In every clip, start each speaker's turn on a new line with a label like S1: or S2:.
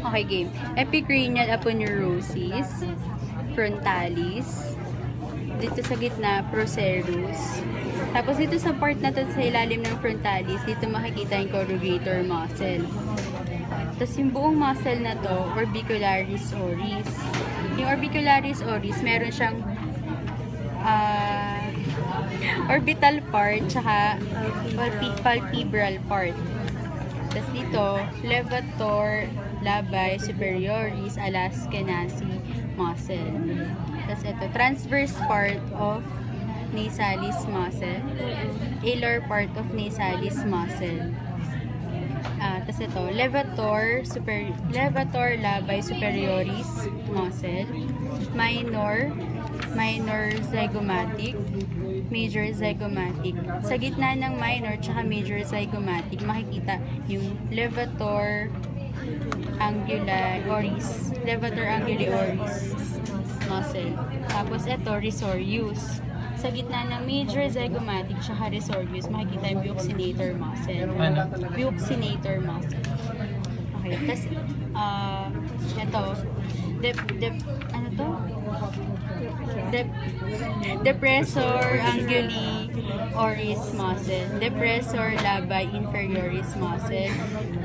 S1: Okay, game. Epicranial aponeurosis, frontalis, dito sa gitna, procerus. Tapos dito sa part na to, sa ilalim ng frontalis, dito makikita yung corrugator muscle. Tapos yung buong muscle na to, orbicularis oris. Yung orbicularis oris, meron siyang orbital part, tsaka palpebral part. Tapos dito, levator labii superioris alaskenasi muscle. Tapos ito, transverse part of nasalis muscle, alar part of nasalis muscle. Tapos ito, levator labii superioris muscle, minor zygomatic, major zygomatic. Sa gitna ng minor tsaka major zygomatic, makikita yung levator anguli oris muscle. Tapos ito, risorius. Sa gitna ng major zygomatic tsaka risorius, makikita yung buccinator muscle. Buccinator muscle. Okay, tapos ito, ano to? Depressor anguli oris muscle, depressor labii inferioris muscle,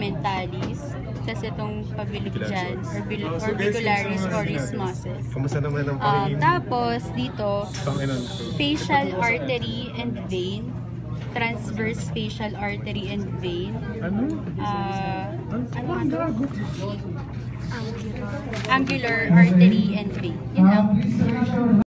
S1: mentalis. Tapos itong pabilog dyan, orbicularis oris muscle.
S2: Kamusta naman ang pangingin?
S1: Tapos dito, facial artery and vein, transverse facial artery and vein. Angular artery and vein. Yun lang.